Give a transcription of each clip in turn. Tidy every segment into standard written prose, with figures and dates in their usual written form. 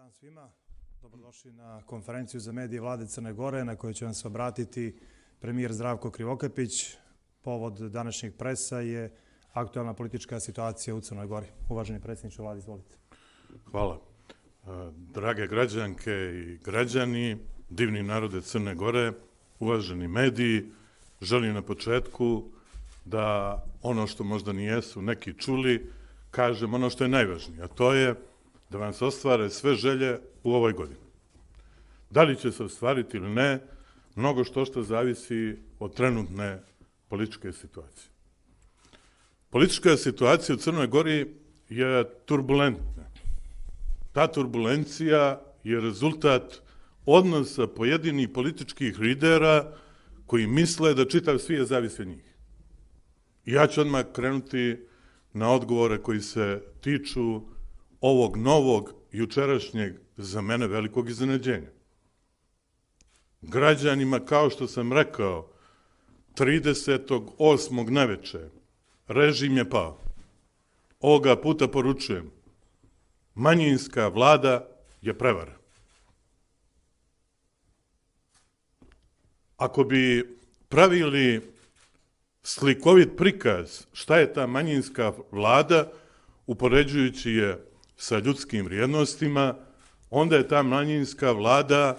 dan svima. Dobrodošli na konferenciju za medije Vlade Crne Gore na kojoj će vam se obratiti premijer Zdravko Krivokapić. Povod današnjeg presa je aktualna politička situacija u Crnoj Gori. Uvaženi predsjedniče Vlade, izvolite. Hvala. Drage građanke i građani, divni narode Crne Gore, uvaženi mediji, želim na početku da ono što možda nijesu neki čuli, kažem ono što je najvažnije, a to je da vam se ostvare sve želje u ovoj godini. Da li će se ostvariti ili ne, mnogo što zavisi od trenutne političke situacije. Politička situacija u Crnoj Gori je turbulentna. Ta turbulencija je rezultat odnosa pojedinih političkih lidera koji misle da čitav svijet zavisi od njih. I ja ću odmah krenuti na odgovore koji se tiču ovog novog, jučerašnjeg, za mene velikog iznenađenja. Građanima, kao što sam rekao, 38. naveče, režim je pao. Ovoga puta poručujem, manjinska vlada je prevara. Ako bi pravili slikovit prikaz šta je ta manjinska vlada, upoređujući je sa ljudskim vrijednostima, onda je ta manjinska vlada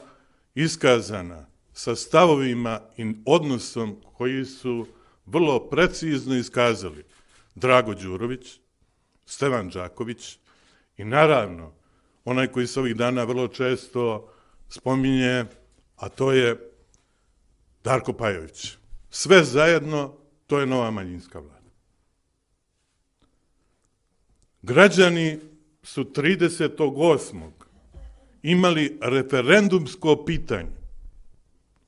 iskazana sa stavovima i odnosom koji su vrlo precizno iskazali Drago Đurović, Stevan Đaković i naravno onaj koji se ovih dana vrlo često spominje, a to je Darko Pajović. Sve zajedno to je nova manjinska vlada. Građani su 30.8. imali referendumsko pitanje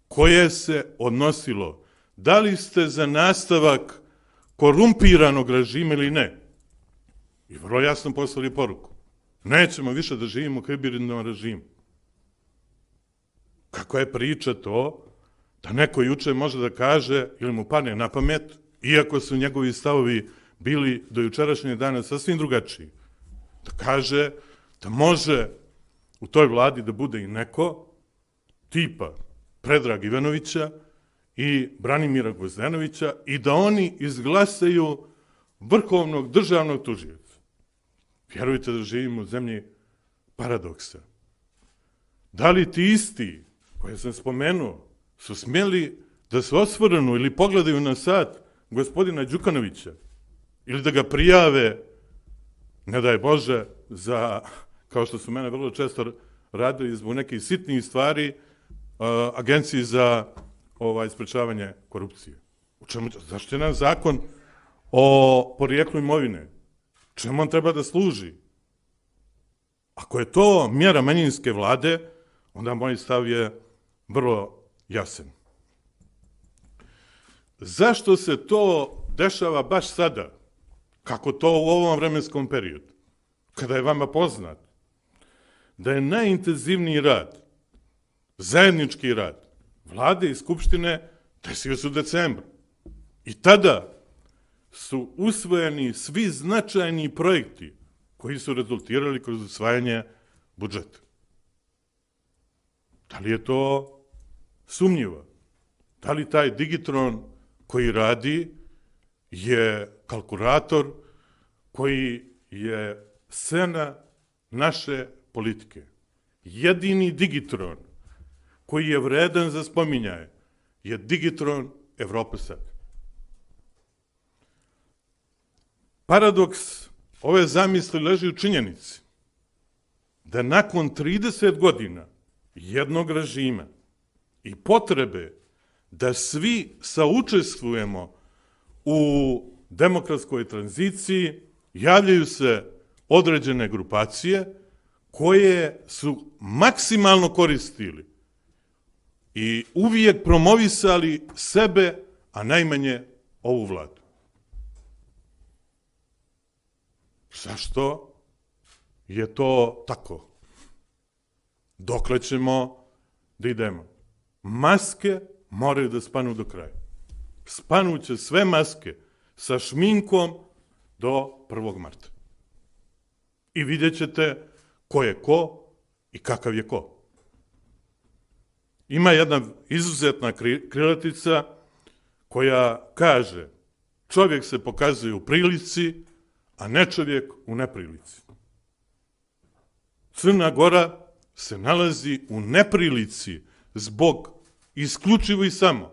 koje se odnosilo da li ste za nastavak korumpiranog režima ili ne. I vrlo jasno poslali poruku. Nećemo više da živimo u hibridnom režimu. Kako je priča to da neko juče može da kaže ili mu padne na pamet, iako su njegovi stavovi bili do jučerašnjeg dana sasvim drugačiji, da kaže da može u toj vladi da bude i neko tipa Predraga Ivanovića i Branimira Gvozdenovića i da oni izglasaju vrhovnog državnog tužioca. Vjerujte da živimo u zemlji paradoksa. Da li ti isti, koje sam spomenuo, su smjeli da se osvrnu ili pogledaju na sat gospodina Đukanovića ili da ga prijave, ne daj Bože, za, kao što su mene vrlo često radili zbog nekih sitnih stvari, Agenciji za sprečavanje korupcije. Zašto je nam zakon o porijeklu imovine? Čemu on treba da služi? Ako je to mjera manjinske vlade, onda moj stav je vrlo jasan. Zašto se to dešava baš sada? Kako to u ovom vremenskom periodu? Kada je vama poznat da je najintenzivniji rad, zajednički rad Vlade i Skupštine desio se u decembru. I tada su usvojeni svi značajni projekti koji su rezultirali kroz usvajanje budžeta. Da li je to sumnjivo? Da li taj digitron koji radi je kalkulator koji je sena naše politike? Jedini digitron koji je vredan za spominjanje je digitron Evropa sad. Paradoks ove zamisli leži u činjenici da nakon 30 godina jednog režima i potrebe da svi saučestvujemo u demokratskoj tranziciji, javljaju se određene grupacije koje su maksimalno koristili i uvijek promovisali sebe, a najmanje ovu vladu. Zašto je to tako? Dokle ćemo da idemo? Maske moraju da spanu do kraja. Spanuće sve maske sa šminkom do 1. marta. I vidjet ćete ko je ko i kakav je ko. Ima jedna izuzetna krilatica koja kaže: čovjek se pokazuje u prilici, a ne čovjek u neprilici. Crna Gora se nalazi u neprilici zbog isključivo i samo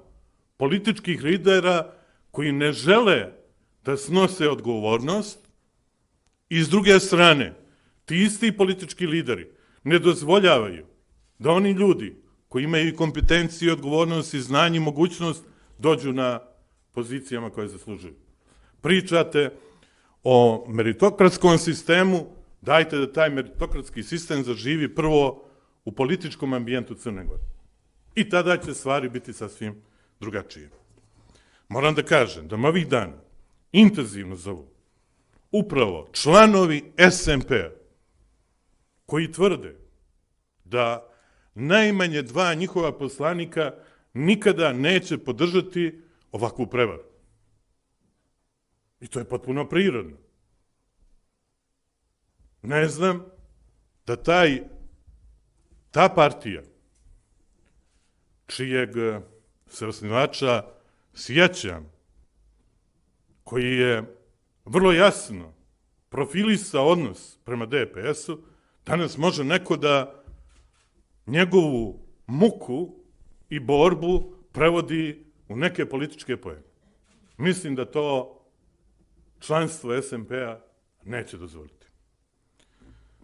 političkih lidera koji ne žele da snose odgovornost i s druge strane ti isti politički lideri ne dozvoljavaju da oni ljudi koji imaju i kompetenciju, i odgovornost, i znanje, i mogućnost dođu na pozicijama koje zaslužuju. Pričate o meritokratskom sistemu, dajte da taj meritokratski sistem zaživi prvo u političkom ambijentu Crne Gore. I tada će stvari biti sasvim drugačije. Moram da kažem da me ovih dana intenzivno zovu upravo članovi SMP-a koji tvrde da najmanje 2 njihova poslanika nikada neće podržati ovakvu prevaru. I to je potpuno prirodno. Ne znam da ta partija, čijeg se osnivača sjećam, koji je vrlo jasno profilisao odnos prema DPS-u, danas može neko da njegovu muku i borbu prevodi u neke političke poene. Mislim da to članstvo SMP-a neće dozvoliti.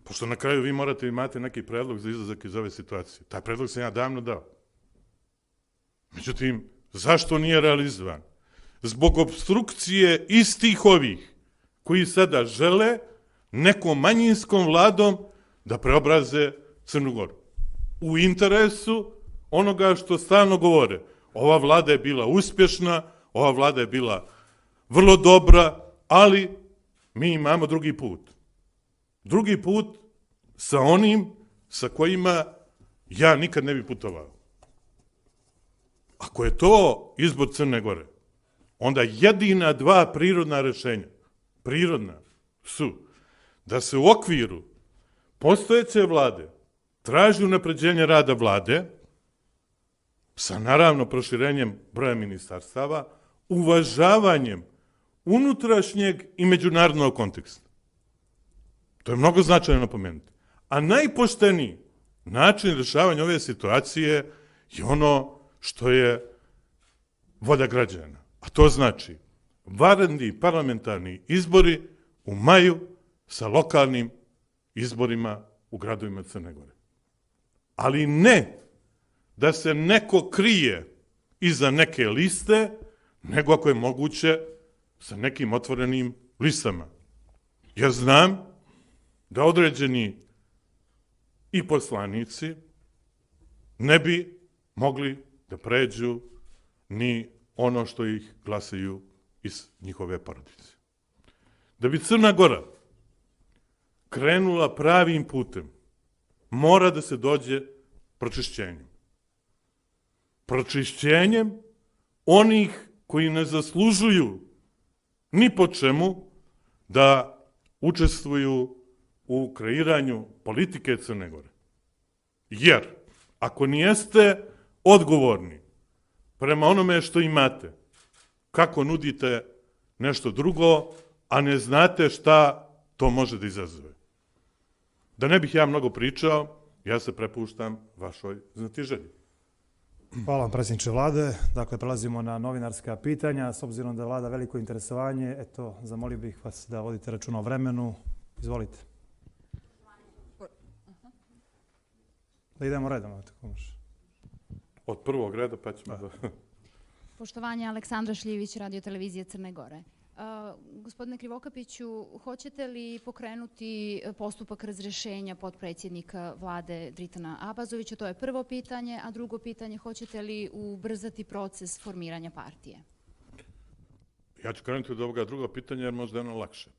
Pošto na kraju vi morate imati neki predlog za izlazak iz ove situacije. Taj predlog sam ja davno dao. Međutim, zašto nije realizovan? Zbog obstrukcije istih ovih koji sada žele nekom manjinskom vladom da preobraze Crnu Goru. U interesu onoga što stalno govore. Ova vlada je bila uspješna, ova vlada je bila vrlo dobra, ali mi imamo drugi put. Drugi put sa onim sa kojima ja nikad ne bi putovao. Ako je to izbor Crne Gore, onda jedina 2 prirodna rešenja, prirodna, su da se u okviru postojeće vlade traži unapređenje rada vlade sa naravno proširenjem broja ministarstava, uvažavanjem unutrašnjeg i međunarodnog konteksta. To je mnogo značajno napomenuti. A najpošteniji način rješavanja ove situacije je ono što je volja građana. A to znači vanredni parlamentarni izbori u maju sa lokalnim izborima u gradovima Crne Gore. Ali ne da se neko krije iza neke liste, nego ako je moguće sa nekim otvorenim listama. Ja znam da određeni i poslanici ne bi mogli da pređu ni ono što ih glasaju iz njihove porodice. Da bi Crna Gora krenula pravim putem, mora da se dođe pročišćenjem. Pročišćenjem onih koji ne zaslužuju ni po čemu da učestvuju u kreiranju politike Crne Gore. Jer ako nijeste odgovorni prema onome što imate, kako nudite nešto drugo, a ne znate šta to može da izazove. Da ne bih ja mnogo pričao, ja se prepuštam vašoj znatiželji. Hvala vam, predsjedniče vlade. Dakle, prelazimo na novinarska pitanja. S obzirom da vlada veliko interesovanje, eto, zamolio bih vas da vodite računa o vremenu. Izvolite. Da idemo redom, tako može. Od prvog reda pa ćemo da... Poštovanje, Aleksandra Šljivić, Radio televizije Crne Gore. Gospodine Krivokapiću, hoćete li pokrenuti postupak razrešenja potpredsjednika vlade Dritana Abazovića? To je prvo pitanje. A drugo pitanje, hoćete li ubrzati proces formiranja partije? Ja ću krenuti od ovoga drugo pitanja jer možda je ono lakše.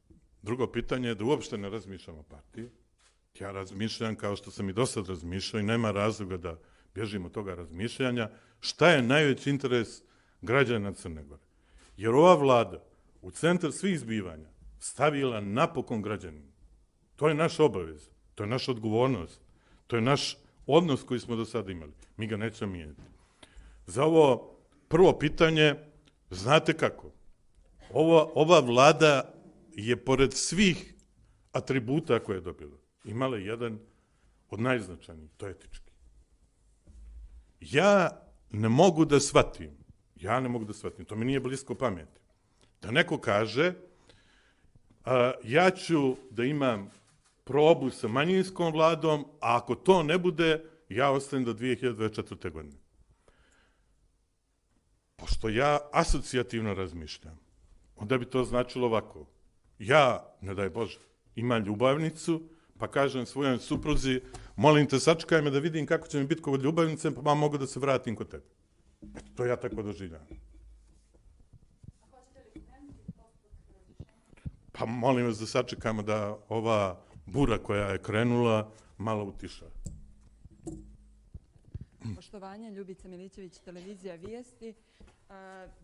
Drugo pitanje je da uopšte ne razmišljam o partiji. Ja razmišljam kao što sam i do sad razmišljao i nema razloga da bježim od toga razmišljanja. Šta je najveći interes građana Crne Gore? Jer ova vlada u centar svih zbivanja stavila napokon građanima. To je naša obaveza, to je naša odgovornost, To je naš odnos koji smo do sada imali. Mi ga nećemo mijenjati. Za ovo prvo pitanje, znate kako? Ova vlada je, pored svih atributa koje je dobila, imala jedan od najznačajnijih, to je etički. Ja ne mogu da shvatim, to mi nije blisko pameti, da neko kaže ja ću da imam probu sa manjinskom vladom, a ako to ne bude, ja ostajem do 2024. godine. Pošto ja asocijativno razmišljam, onda bi to značilo ovako. Ja, ne daj Bože, imam ljubavnicu, pa kažem svojoj supruzi, molim te, sačekaj me da vidim kako će mi biti kod ljubavnice, pa mogu da se vratim kod tebe. Eto, to ja tako doživljam. Pa molim vas da sačekamo da ova bura koja je krenula malo utiša. Poštovanje, Ljubica Milićević, Televizija Vijesti.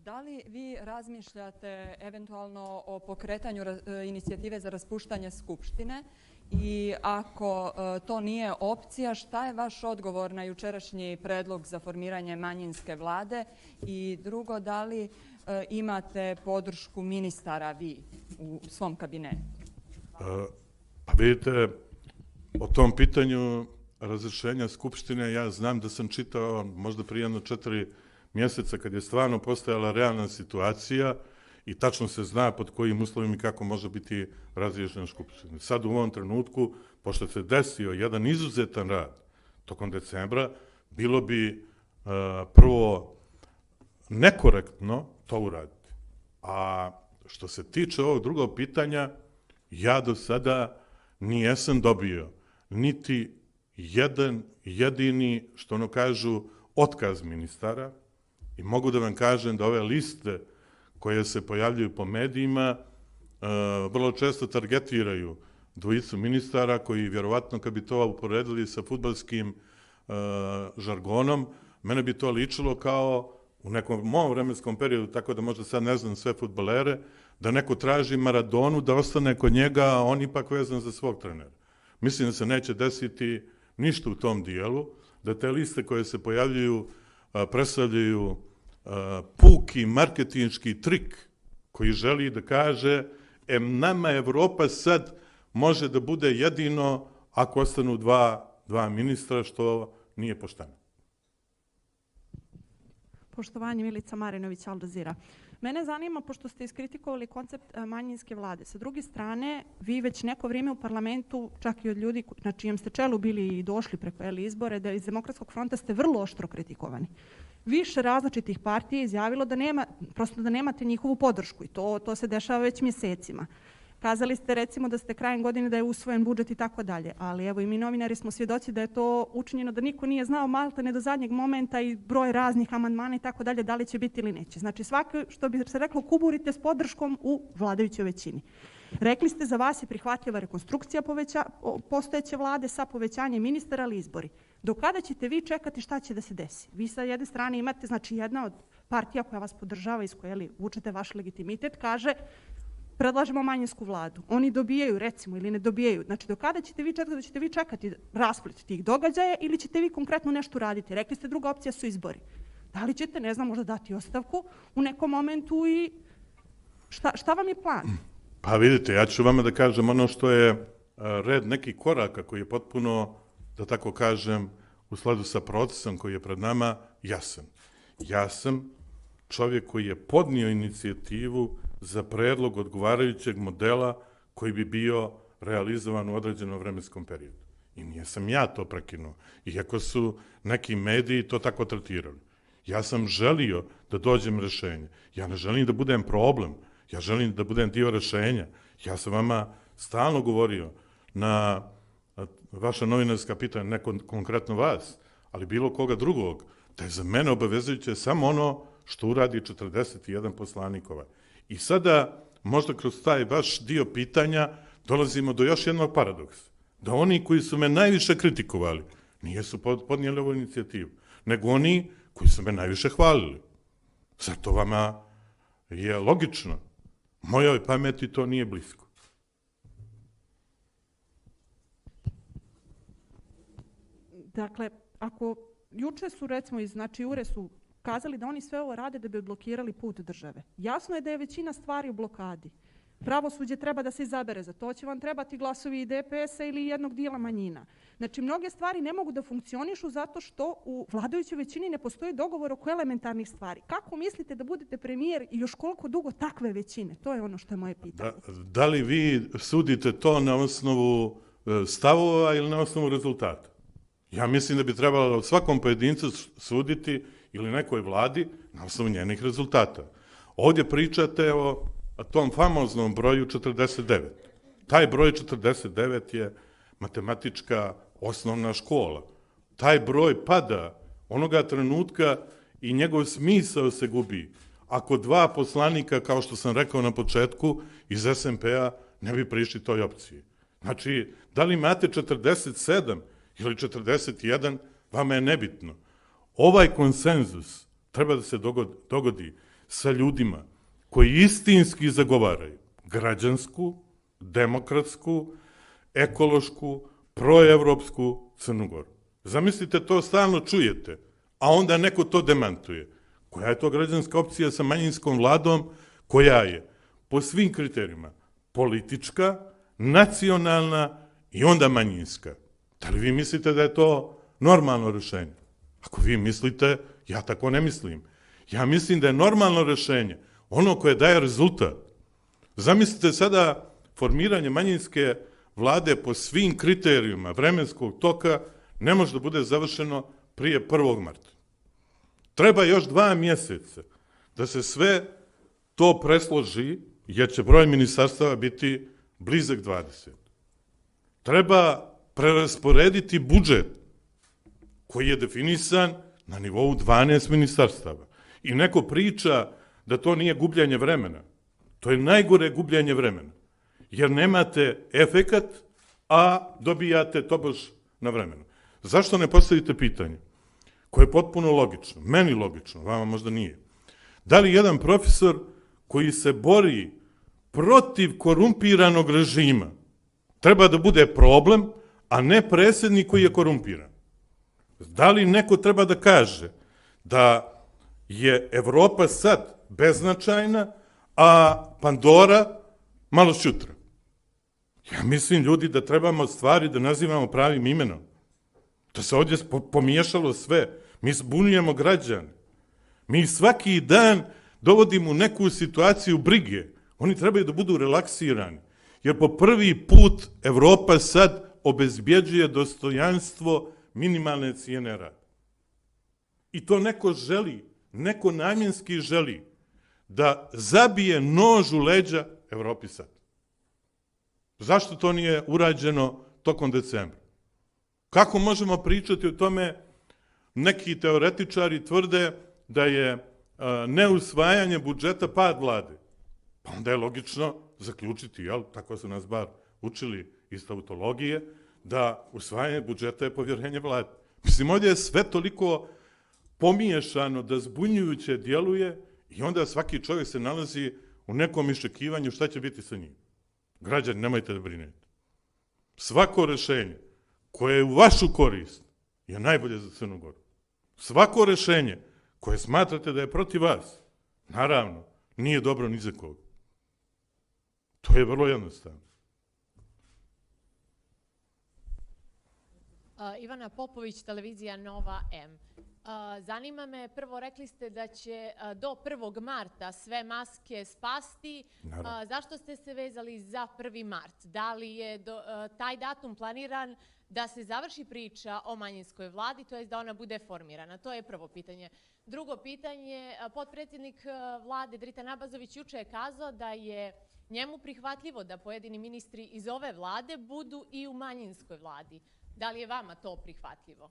Da li vi razmišljate eventualno o pokretanju inicijative za raspuštanje Skupštine i ako to nije opcija, šta je vaš odgovor na jučerašnji predlog za formiranje manjinske vlade i drugo, da li imate podršku ministara vi u svom kabinetu? Pa vidite, o tom pitanju razrešenja Skupštine ja znam da sam čitao možda prije jedno 4 mjeseca kad je stvarno postojala realna situacija i tačno se zna pod kojim uslovima i kako može biti razriješena Skupština. Sad u ovom trenutku, pošto se desio jedan izuzetan rad tokom decembra, bilo bi prvo nekorektno to uraditi. A što se tiče ovog drugog pitanja, ja do sada nijesam dobio niti jedan jedini, što ono kažu, otkaz ministara i mogu da vam kažem da ove liste koje se pojavljaju po medijima vrlo često targetiraju dvojicu ministara koji vjerovatno kad bi to uporedili sa fudbalskim žargonom, mene bi to ličilo kao u nekom mom vremenskom periodu, tako da možda sad ne znam sve fudbalere, da neko traži Maradonu da ostane kod njega, a on ipak vezan za svog trenera. Mislim da se neće desiti ništa u tom dijelu, da te liste koje se pojavljuju predstavljaju puki marketinški trik koji želi da kaže nama Evropa sad može da bude jedino ako ostanu dva ministra, što nije pošteno. Poštovanje, Milica Marinović, Al Jazeera. Mene zanima, pošto ste iskritikovali koncept manjinske vlade. Sa druge strane, vi već neko vrijeme u parlamentu, čak i od ljudi na čijem ste čelu bili i došli preko izbore, da iz Demokratskog fronta ste vrlo oštro kritikovani. Više različitih partija je izjavilo da nemate njihovu podršku i to se dešava već mjesecima. Kazali ste recimo da ste krajem godine da je usvojen budžet i tako dalje, ali evo i mi novinari smo svjedoci da je to učinjeno da niko nije znao maltene do zadnjeg momenta i broj raznih amandmana i tako dalje, da li će biti ili neće. Znači svako, što bi se reklo, kuburite s podrškom u vladajućoj većini. Rekli ste za vas je prihvatljiva rekonstrukcija postojeće vlade sa povećanjem ministara, ali izbori. Do kada ćete vi čekati šta će da se desi? Vi sa jedne strane imate, znači jedna od partija koja vas podržava, iz koje vučete vaš legitimitet, kaže predlažemo manjinsku vladu. Oni dobijaju, recimo, ili ne dobijaju. Znači, do kada ćete vi čekati? Da ćete vi čekati rasplet tih događaja ili ćete vi konkretno nešto raditi? Rekli ste druga opcija su izbori. Da li ćete, ne znam, možda dati ostavku u nekom momentu i šta vam je plan? Pa vidite, ja ću vama da kažem ono što je red nekih koraka koji je potpuno, da tako kažem, u skladu sa procesom koji je pred nama, jasan. Ja sam čovjek koji je podnio inicijativu za predlog odgovarajućeg modela koji bi bio realizovan u određenom vremenskom periodu. I nisam ja to prekinuo, iako su neki mediji to tako tretirali. Ja sam želio da dođem rešenje. Ja ne želim da budem problem, ja želim da budem dio rešenja. Ja sam vama stalno govorio na vaša novinarska pitanja, ne konkretno vas, ali bilo koga drugog, da je za mene obavezujuće samo ono što uradi 41 poslanik ovaj. I sada, možda kroz taj vaš dio pitanja, dolazimo do još jednog paradoksa. Da oni koji su me najviše kritikovali, nisu podnijeli ovu inicijativu, nego oni koji su me najviše hvalili. Zato vama je logično. Mojoj pameti to nije blisko. Dakle, ako juče su recimo iz URE su kazali da oni sve ovo rade da bi blokirali put države. Jasno je da je većina stvari u blokadi. Pravosuđe treba da se izabere, za to će vam trebati glasovi i DPS-a ili jednog dijela manjina. Znači, mnoge stvari ne mogu da funkcionišu zato što u vladajućoj većini ne postoji dogovor oko elementarnih stvari. Kako mislite da budete premijer i još koliko dugo takve većine? To je ono što je moje pitanje. Da li vi sudite to na osnovu stavova ili na osnovu rezultata? Ja mislim da bi trebalo svakom pojedincu suditi ili nekoj vladi na osnovu njenih rezultata. Ovdje pričate o tom famoznom broju 49. Taj broj 49 je matematička osnovna škola. Taj broj pada onoga trenutka i njegov smisao se gubi. Ako dva poslanika, kao što sam rekao na početku, iz SMP-a ne bi prišli toj opciji. Znači, da li imate 47 ili 41, vama je nebitno. Ovaj konsenzus treba da se dogodi sa ljudima koji istinski zagovaraju građansku, demokratsku, ekološku, proevropsku Crnu Goru. Zamislite, to stalno čujete, a onda neko to demantuje. Koja je to građanska opcija sa manjinskom vladom, koja je po svim kriterijima politička, nacionalna i onda manjinska? Da li vi mislite da je to normalno rešenje? Ako vi mislite, ja tako ne mislim. Ja mislim da je normalno rešenje ono koje daje rezultat. Zamislite sada formiranje manjinske vlade po svim kriterijima vremenskog toka ne može da bude završeno prije 1. marta. Treba još 2 mjeseca da se sve to presloži, jer će broj ministarstava biti blizak 20. Treba prerasporediti budžet koji je definisan na nivou 12 ministarstava. I neko priča da to nije gubljenje vremena. To je najgore gubljenje vremena. Jer nemate efekat, a dobijate tobož na vremenu. Zašto ne postavite pitanje koje je potpuno logično, meni logično, vama možda nije? Da li jedan profesor koji se bori protiv korumpiranog režima treba da bude problem, a ne predsjednik koji je korumpiran? Da li neko treba da kaže da je Evropa sad beznačajna, a Pandora malo šutra? Ja mislim, ljudi, da trebamo stvari da nazivamo pravim imenom. Da se ovdje pomiješalo sve. Mi zbunjujemo građane. Mi svaki dan dovodimo u neku situaciju brige. Oni trebaju da budu relaksirani. Jer po prvi put Evropa sad obezbjeđuje dostojanstvo minimalne cijene rada. I to neko želi, neko namjenski želi da zabije nož u leđa Evropi sad. Zašto to nije urađeno tokom decembra? Kako možemo pričati o tome? Neki teoretičari tvrde da je neusvajanje budžeta pad vlade. Pa onda je logično zaključiti, jel, tako su nas bar učili iz tautologije, da usvajanje budžeta je povjerenje vlade. Mislim, ovdje je sve toliko pomiješano da zbunjujuće djeluje i onda svaki čovjek se nalazi u nekom iščekivanju šta će biti sa njim. Građani, nemojte da brinete. Svako rešenje koje je u vašu korist je najbolje za Crnu Goru. Svako rešenje koje smatrate da je protiv vas, naravno, nije dobro ni za koga. To je vrlo jednostavno. Ivana Popović, televizija Nova M. Zanima me, prvo rekli ste da će do 1. marta sve maske spasti. Zašto ste se vezali za 1. mart? Da li je taj datum planiran da se završi priča o manjinskoj vladi, to je da ona bude formirana? To je prvo pitanje. Drugo pitanje, potpredsjednik vlade Dritan Abazović juče je kazao da je njemu prihvatljivo da pojedini ministri iz ove vlade budu i u manjinskoj vladi. Da li je vama to prihvatljivo?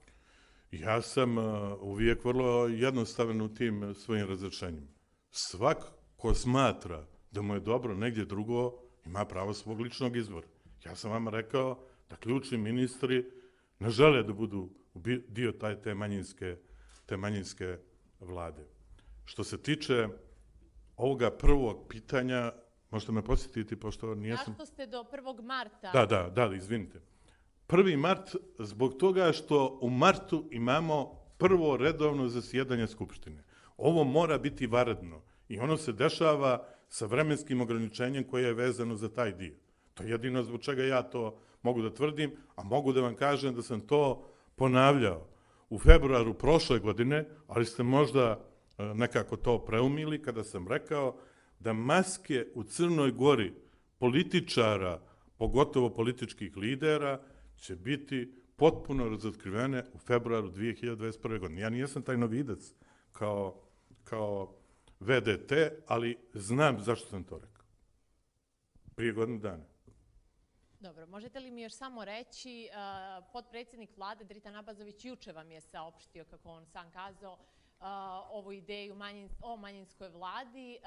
Ja sam uvijek vrlo jednostavan u tim svojim razrešenjima. Svak ko smatra da mu je dobro negdje drugo, ima pravo svog ličnog izbora. Ja sam vam rekao da ključni ministri ne žele da budu dio te manjinske vlade. Što se tiče ovoga prvog pitanja, možete me posjetiti, pošto nijesam... Zašto ste do 1. marta? Da, izvinite. 1. mart zbog toga što u martu imamo prvo redovno zasjedanje Skupštine. Ovo mora biti vanredno i ono se dešava sa vremenskim ograničenjem koje je vezano za taj dio. To je jedino zbog čega ja to mogu da tvrdim, a mogu da vam kažem da sam to ponavljao u februaru prošle godine, ali ste možda nekako to preumili kada sam rekao da maske u Crnoj Gori političara, pogotovo političkih lidera, će biti potpuno razotkrivene u februaru 2021. godine. Ja nijesam tajnovidac kao VDT, ali znam zašto sam to rekao. Prije godinu dana. Dobro, možete li mi još samo reći, potpredsjednik vlade Dritan Abazović juče vam je saopštio, kako on sam kazao, ovu ideju o manjinskoj vladi.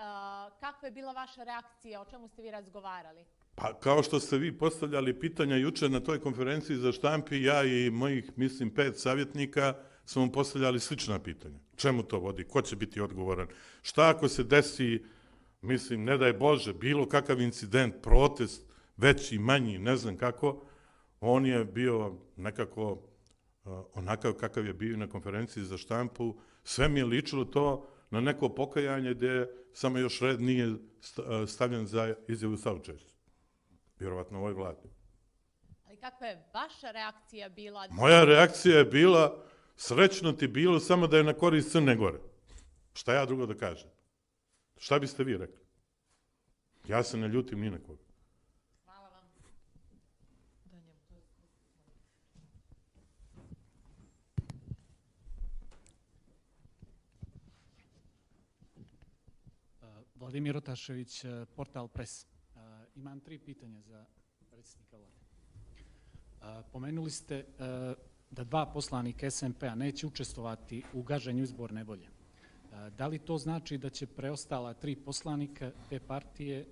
Kakva je bila vaša reakcija, o čemu ste vi razgovarali? Pa kao što ste vi postavljali pitanja juče na toj konferenciji za štampi, ja i mojih, mislim, 5 savjetnika smo mu postavljali slična pitanja. Čemu to vodi? Ko će biti odgovoran? Šta ako se desi, mislim, ne daj Bože, bilo kakav incident, protest, veći, manji, ne znam kako, on je bio nekako onakav kakav je bio na konferenciji za štampu. Sve mi je ličilo to na neko pokajanje gdje samo još red nije stavljen za izjavu saučešća. Vjerovatno ovoj vladi. Ali kakva je vaša reakcija bila? Moja reakcija je bila, srećno ti bilo samo da je na korist Crne Gore. Šta ja drugo da kažem? Šta biste vi rekli? Ja se ne ljutim ni na koga. Hvala vam. Vladimir Otašević, portal Pres. Imam 3 pitanja za predsjednika vlade. Pomenuli ste da 2 poslanika SMP-a neće učestvovati u gaženju izborne volje. Da li to znači da će preostala 3 poslanika te partije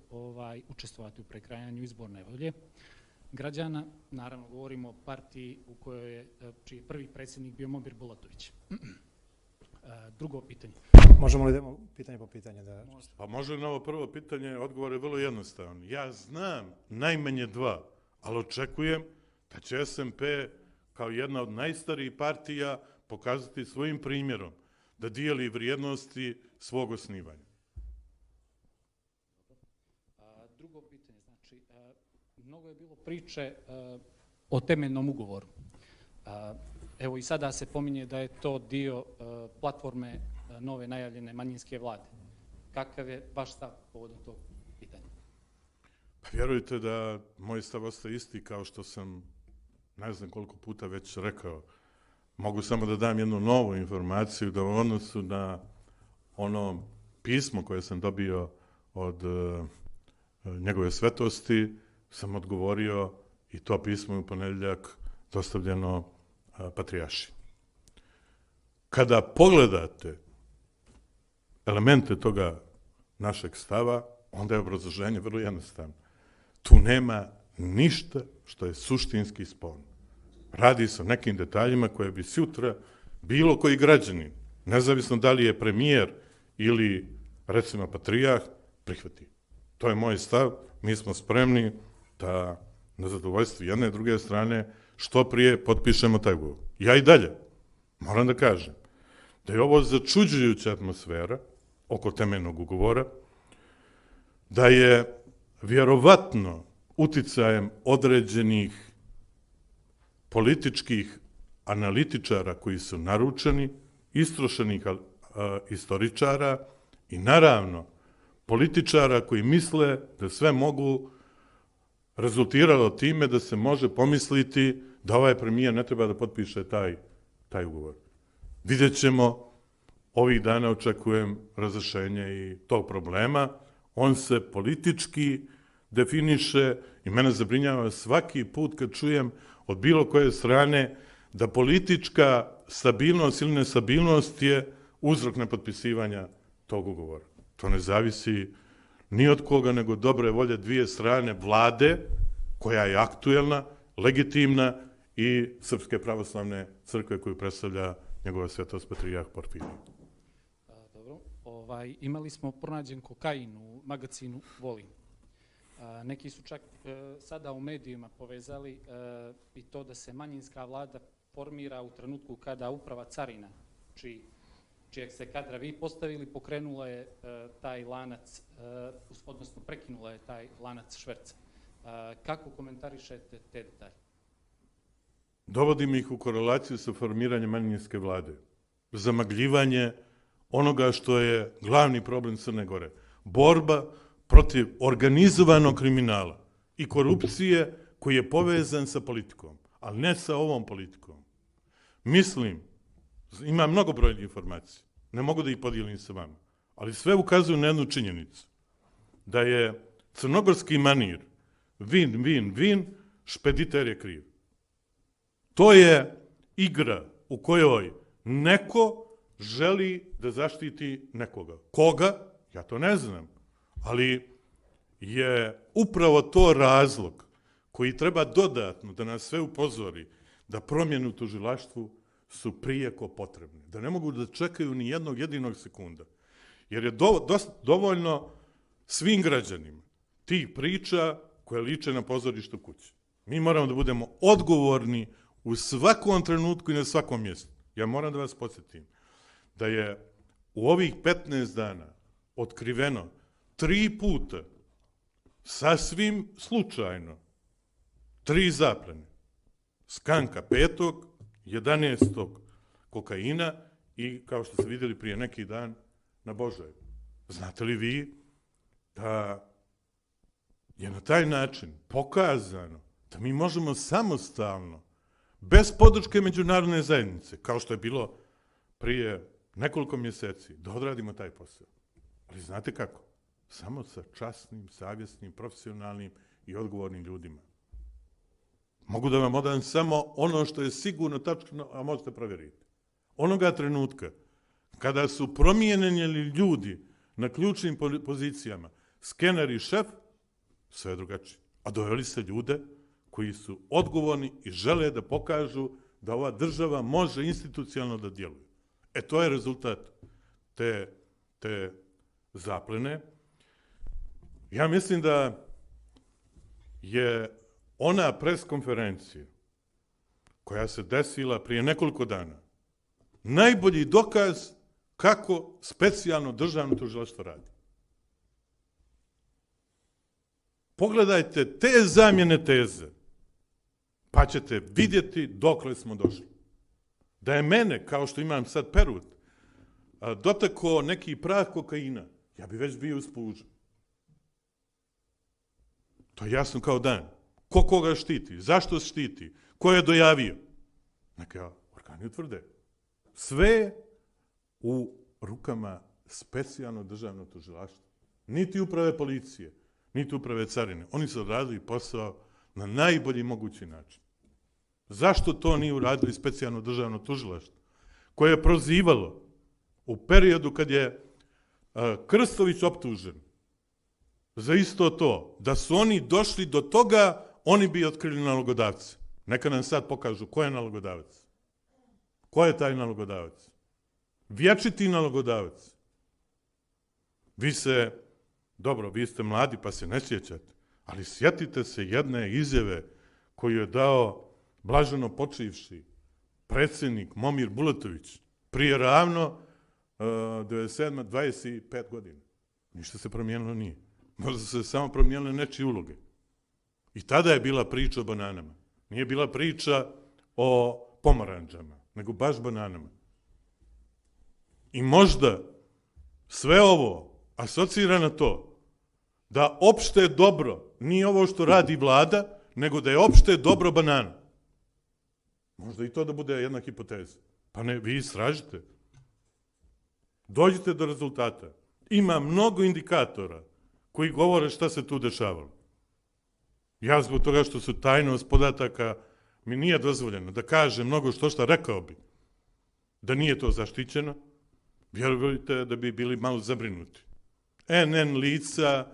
učestvovati u prekrajanju izborne volje građana? Naravno, govorimo o partiji u kojoj je, čiji je prvi predsjednik bio Momir Bulatović. Drugo pitanje. Možemo li idemo pitanje po pitanje? Pa može na ovo prvo pitanje, odgovor je vrlo jednostavan. Ja znam najmanje 2, ali očekujem da će SMP kao jedna od najstarijih partija pokazati svojim primjerom da dijeli vrijednosti svog osnivanja. Drugo pitanje, znači, mnogo je bilo priče o temeljnom ugovoru. Evo i sada se pominje da je to dio platforme nove najavljene manjinske vlade. Kakav je vaš stav povodom tog pitanja? Pa vjerujte da moj stav ostaje isti kao što sam ne znam koliko puta već rekao. Mogu samo da dam jednu novu informaciju da u odnosu na ono pismo koje sam dobio od njegove svetosti sam odgovorio i to pismo je u ponedjeljak dostavljeno patrijarši. Kada pogledate elemente toga našeg stava, onda je obrazloženje vrlo jednostavno. Tu nema ništa što je suštinski sporno. Radi se o nekim detaljima koje bi sutra bilo koji građanin, nezavisno da li je premijer ili recimo patrijarh, prihvati. To je moj stav, mi smo spremni da na zadovoljstvu jedne i druge strane što prije potpišemo taj ugovor. Ja i dalje moram da kažem da je ovo začuđujuća atmosfera oko temeljnog ugovora, da je vjerovatno uticajem određenih političkih analitičara koji su naručeni, istrošenih istoričara i naravno političara koji misle da sve mogu rezultiralo time da se može pomisliti da ovaj premijer ne treba da potpiše taj ugovor. Vidjet ćemo, ovih dana očekujem razrešenje i tog problema. On se politički definiše i mene zabrinjava svaki put kad čujem od bilo koje strane da politička stabilnost ili nestabilnost je uzrok nepotpisivanja tog ugovora. To ne zavisi ni od koga, nego dobre volje dvije strane vlade, koja je aktuelna, legitimna, i Srpske pravoslavne crkve koju predstavlja njegova svetost patrijarh Porfirije. Dobro. Imali smo pronađen kokain u magacinu Volin. Neki su čak sada u medijima povezali i to da se manjinska vlada formira u trenutku kada uprava carina, čijeg ste kadra vi postavili, pokrenula je taj lanac, odnosno prekinula je taj lanac šverca. Kako komentarišete te detalje? Dovodim ih u korelaciju sa formiranjem manjinske vlade. Zamagljivanje onoga što je glavni problem Crne Gore. Borba protiv organizovanog kriminala i korupcije koji je povezan sa politikom, ali ne sa ovom politikom. Mislim, ima mnogobrojnih informacija, ne mogu da ih podijelim sa vama, ali sve ukazuju na jednu činjenicu, da je crnogorski manir win, win, win, špediter je kriv. To je igra u kojoj neko želi da zaštiti nekoga. Koga? Ja to ne znam. Ali je upravo to razlog koji treba dodatno da nas sve upozori da promjene u tužilaštvu su prijeko potrebne. Da ne mogu da čekaju ni jednog jedinog sekunda. Jer je dovoljno svim građanima tih priča koje liče na pozorištu kuće. Mi moramo da budemo odgovorni u svakom trenutku i na svakom mjestu. Ja moram da vas podsjetim da je u ovih 15 dana otkriveno 3 puta, sasvim slučajno, 3 zaplene. Skanka 5. 11. kokaina i, kao što ste vidjeli prije neki dan, na Božaju. Znate li vi da je na taj način pokazano da mi možemo samostalno, bez podrške međunarodne zajednice, kao što je bilo prije nekoliko mjeseci, da odradimo taj posao. Ali znate kako? Samo sa časnim, savjesnim, profesionalnim i odgovornim ljudima. Mogu da vam odam samo ono što je sigurno tačno, a možete provjeriti. Onoga trenutka kada su promijenjeni ljudi na ključnim pozicijama, skener i šef, sve je drugačije. A doveli se ljude koji su odgovorni i žele da pokažu da ova država može institucionalno da djeluje. To je rezultat te zaplene. Ja mislim da je ona preskonferencija koja se desila prije nekoliko dana najbolji dokaz kako specijalno državno tužilaštvo radi. Pogledajte te zamjene teze, pa ćete vidjeti dokle smo došli. Da je mene, kao što imam sad perut, dotakao neki prah kokaina, ja bi već bio uspužen. To je jasno kao dan. Ko koga štiti? Zašto štiti? Ko je dojavio? Neka organi utvrde. Sve u rukama specijalno državno tužilaštva. Niti uprave policije, niti uprave carine. Oni su odradili posao na najbolji mogući način. Zašto to nije uradili specijalno državno tužilaštvo? Koje je prozivalo u periodu kad je Krstović optužen za isto to, da su oni došli do toga, oni bi otkrili nalogodavce. Neka nam sad pokažu ko je nalogodavac. Ko je taj nalogodavac? Vječiti nalogodavac. Vi ste mladi pa se ne sjećate, ali sjetite se jedne izjave koju je dao blaženo počivši predsjednik Momir Bulatović prije ravno 25 godina. Ništa se promijenilo nije. Možda se samo promijenile nečije uloge. I tada je bila priča o bananama. Nije bila priča o pomoranđama, nego baš bananama. I možda sve ovo asocira na to da opšte dobro nije ovo što radi vlada, nego da je opšte dobro banana. Možda i to da bude jedna hipoteza. Pa ne, vi istražite. Dođite do rezultata. Ima mnogo indikatora koji govore šta se tu dešavalo. Ja zbog toga što su tajnost podataka mi nije dozvoljeno da kažem mnogo što rekao bi. Da nije to zaštićeno, vjerujte da bi bili malo zabrinuti. NN lica,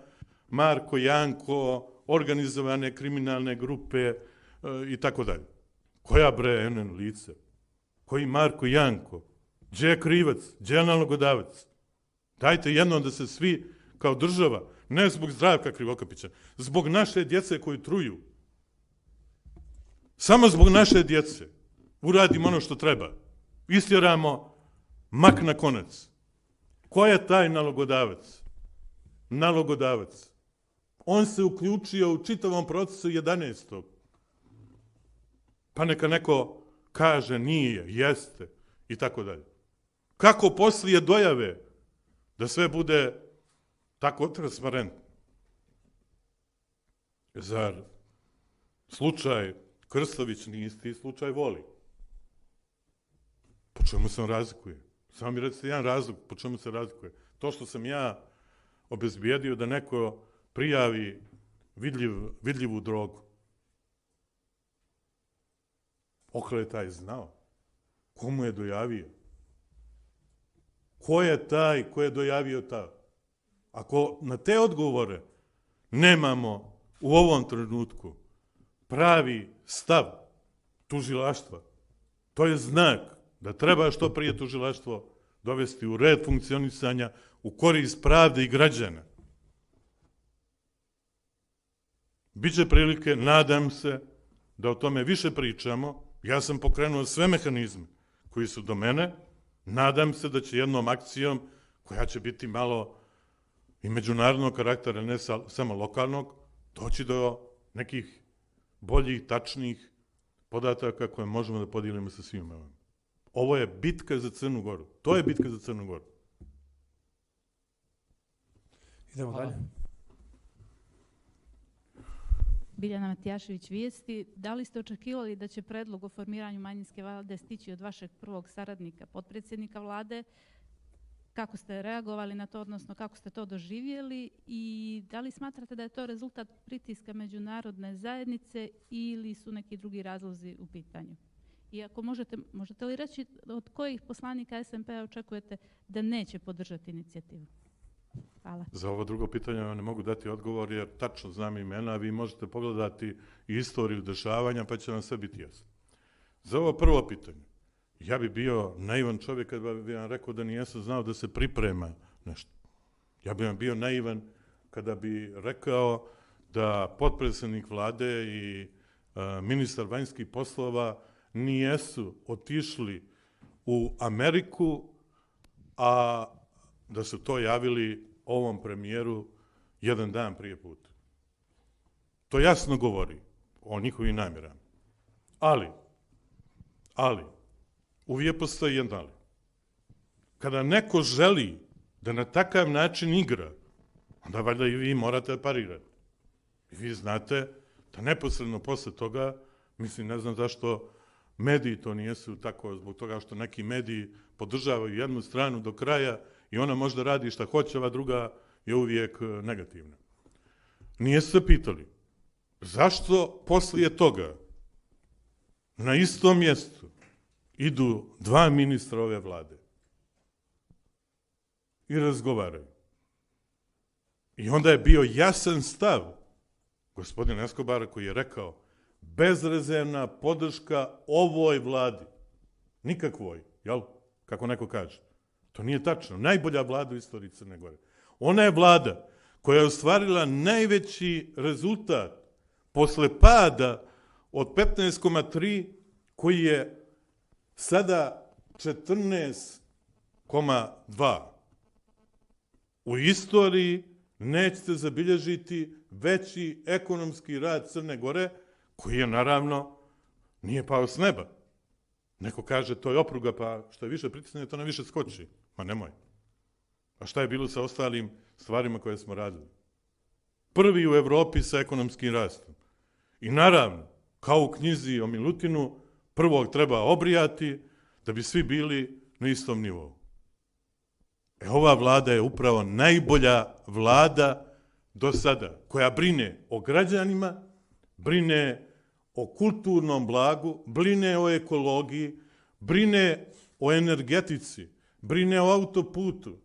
Marko Janko, organizovane kriminalne grupe i tako dalje. Koja bre NN lica? Koji Marko Janko? Gdje je krivac? Gdje je nalogodavac? Dajte jednom da se svi kao država Ne zbog Zdravka Krivokapića, zbog naše djece koju truju. Samo zbog naše djece uradimo ono što treba. Istjeramo mak na konac. Ko je taj nalogodavac? Nalogodavac. On se uključio u čitavom procesu 11. Pa neka neko kaže nije, jeste i tako dalje. Kako poslije dojave da sve bude tako transparentno? Zar slučaj Krstović nije isti slučaj Voli? Po čemu se on razlikuje? Samo mi recite jedan razlog po čemu se razlikuje. To što sam ja obezbijedio da neko prijavi vidljivu drogu. Okle je taj znao? Komu je dojavio? Ko je taj ko je dojavio ta? Ako na te odgovore nemamo u ovom trenutku pravi stav tužilaštva, to je znak da treba što prije tužilaštvo dovesti u red funkcionisanja u korist pravde i građana. Biće prilike, nadam se, da o tome više pričamo. Ja sam pokrenuo sve mehanizme koji su do mene. Nadam se da će jednom akcijom, koja će biti malo i međunarodnog karaktera, ne samo lokalnog, doći do nekih boljih, tačnih podataka koje možemo da podijelimo sa svima. Ovo je bitka za Crnu Goru. To je bitka za Crnu Goru. Idemo dalje. Biljana Matijašević, Vijesti. Da li ste očekivali da će predlog o formiranju manjinske vlade stići od vašeg prvog saradnika, potpredsjednika vlade? Kako ste reagovali na to, odnosno kako ste to doživjeli i da li smatrate da je to rezultat pritiska međunarodne zajednice ili su neki drugi razlozi u pitanju? I ako možete li reći od kojih poslanika SMP-a očekujete da neće podržati inicijativu? Hvala. Za ovo drugo pitanje vam ne mogu dati odgovor jer tačno znam imena, a vi možete pogledati istoriju dešavanja pa će vam sve biti jasno. Za ovo prvo pitanje, ja bi bio naivan čovjek kad bi vam rekao da nijesam znao da se priprema nešto. Ja bi vam bio naivan kada bi rekao da potpredsjednik vlade i ministar vanjskih poslova nijesu otišli u Ameriku, a da su to javili ovom premijeru jedan dan prije puta. To jasno govori o njihovim namjerama. Ali, uvijek postoji jedan ali. Kada neko želi da na takav način igra, onda valjda i vi morate parirati. I vi znate da neposredno posle toga, mislim, ne znam zašto mediji to nijesu tako, zbog toga što neki mediji podržavaju jednu stranu do kraja i ona možda radi šta hoće, ova druga je uvijek negativna. Nije se pitali zašto poslije toga na istom mjestu idu dva ministra ove vlade i razgovaraju. I onda je bio jasan stav gospodina Eskobara koji je rekao bezrezervna podrška ovoj vladi. Nikakvoj, jel? Kako neko kaže. To nije tačno. Najbolja vlada u istoriji Crne Gore. Ona je vlada koja je ostvarila najveći rezultat posle pada od 15,3 koji je sada 14,2. U istoriji nećete zabilježiti veći ekonomski rad Crne Gore, koji je naravno nije pao s neba. Neko kaže to je opruga, pa što je više pritisne, to ne više skoči. Ma nemoj. A šta je bilo sa ostalim stvarima koje smo radili? Prvi u Evropi sa ekonomskim rastom. I naravno, kao u knjizi o Milutinu, prvog treba obrijati da bi svi bili na istom nivou. Ova vlada je upravo najbolja vlada do sada, koja brine o građanima, brine o kulturnom blagu, brine o ekologiji, brine o energetici, brine o autoputu.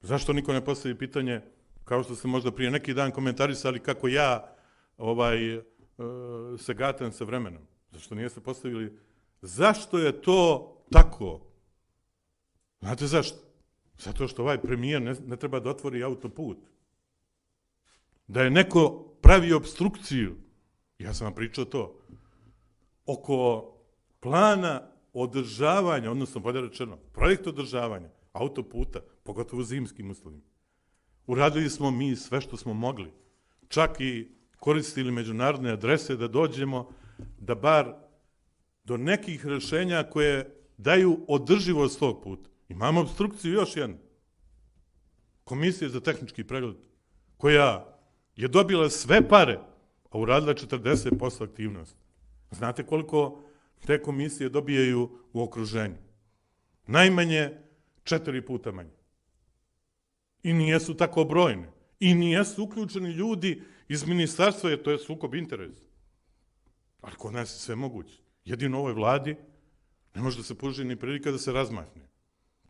Zašto niko ne postavi pitanje, kao što ste možda prije neki dan komentarisali kako ja se gatam sa vremenom? Zašto niste postavili? Zašto je to tako? Znate zašto? Zato što ovaj premijer ne treba da otvori autoput. da je neko pravio obstrukciju, ja sam vam pričao to, oko plana održavanja, odnosno bolje rečeno, projekt održavanja autoputa, pogotovo u zimskim uslovima. Uradili smo mi sve što smo mogli, čak i koristili međunarodne adrese da dođemo da bar do nekih rešenja koje daju održivost tog puta. Imamo obstrukciju još jednu. Komisija za tehnički pregled, koja je dobila sve pare, a uradila 40% aktivnosti. Znate koliko te komisije dobijaju u okruženju? Najmanje 4 puta manje. I nijesu tako brojne. I nijesu uključeni ljudi iz ministarstva, jer to je sukob interesa. Ali kod nas je sve moguće. Jedino ovoj vladi ne može da se pruži ni prilika da se razmahne.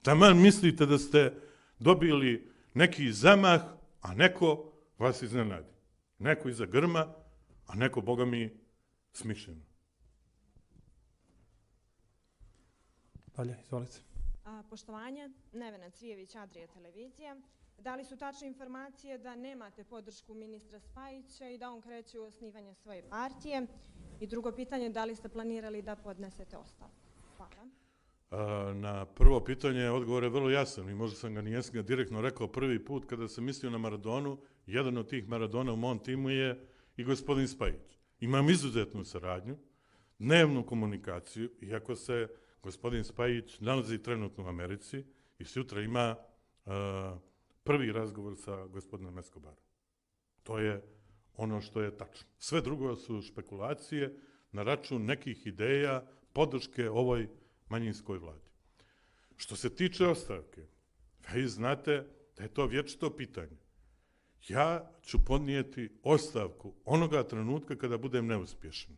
Taman mislite da ste dobili neki zamah, a neko vas iznenadi. Neko iza grma, a neko, boga mi, smišljeno. Dalje, izvolite. Poštovanje, Nevena Cvijević, Adria televizija. Da li su tačne informacije da nemate podršku ministra Spajića i da on kreće u osnivanje svoje partije? I drugo pitanje, da li ste planirali da podnesete ostavku? Hvala. Na prvo pitanje odgovor je vrlo jasan i možda sam ga nijesam direktno rekao prvi put kada sam mislio na Maradonu. Jedan od tih Maradona u mom timu je i gospodin Spajić. Imam izuzetnu saradnju, dnevnu komunikaciju, iako se gospodin Spajić nalazi trenutno u Americi i sutra ima prvi razgovor sa gospodinom Escobarom. To je ono što je tačno. Sve drugo su špekulacije na račun nekih ideja, podrške ovoj manjinskoj vladi. Što se tiče ostavke, vi znate da je to vječito pitanje. Ja ću podnijeti ostavku onoga trenutka kada budem neuspješan.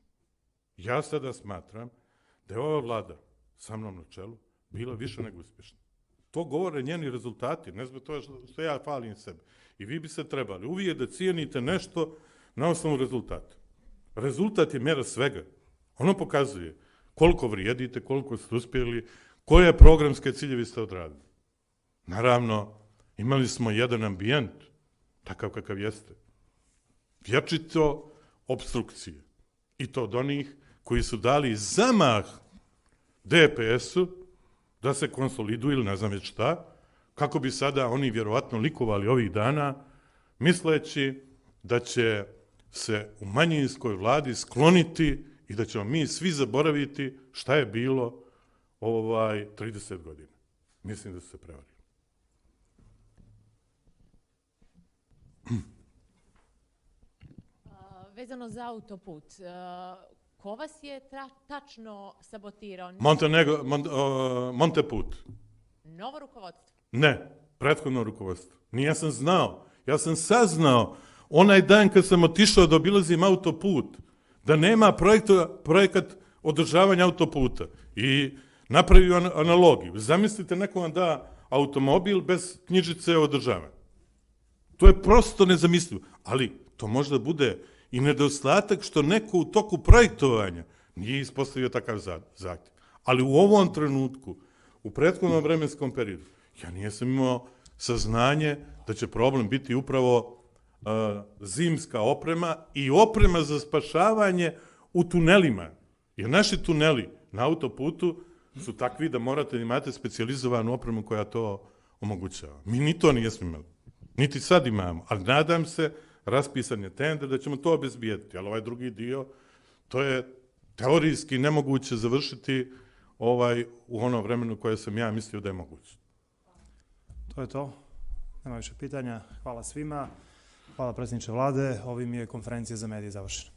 Ja sada smatram da je ova vlada sa mnom na čelu bila više nego uspješna. To govore njeni rezultati, ne zbog toga što ja falim sebe. I vi bi se trebali uvijek da cijenite nešto na osnovu rezultata. Rezultat je mjera svega. Ono pokazuje koliko vrijedite, koliko ste uspjeli, koje programske ciljevi ste odradili. Naravno, imali smo jedan ambijent, takav kakav jeste. Vječito obstrukcije. I to od onih koji su dali zamah DPS-u da se konsoliduju ili ne znam već šta, kako bi sada oni vjerovatno likovali ovih dana, misleći da će se u manjinskoj vladi skloniti i da ćemo mi svi zaboraviti šta je bilo 30 godina. Mislim da su se prevarili. Vezano za autoput, ko vas je tačno sabotirao? Monteput. Novo rukovodstvo? Ne, prethodno rukovodstvo. Nije sam znao. Ja sam saznao onaj dan kad sam otišao da obilazim autoput, da nema projekat održavanja autoputa i napravio analogiju. Zamislite, neko vam da automobil bez knjižice održavanja. To je prosto nezamislivo, ali to možda bude i nedostatak što neko u toku projektovanja nije ispostavio takav zahtjev. Ali u ovom trenutku, u prethodnom vremenskom periodu, ja nisam imao saznanje da će problem biti upravo zimska oprema i oprema za spašavanje u tunelima. Jer naši tuneli na autoputu su takvi da morate da imate specijalizovanu opremu koja to omogućava. Mi ni to nismo imali. Niti sad imamo. Ali nadam se, raspisan je tender, da ćemo to obezbijediti. Ali ovaj drugi dio, to je teorijski nemoguće završiti u ono vremenu koje sam ja mislio da je moguće. To je to. Nema više pitanja. Hvala svima. Hvala predsjedniče vlade. Ovim je konferencija za medije završena.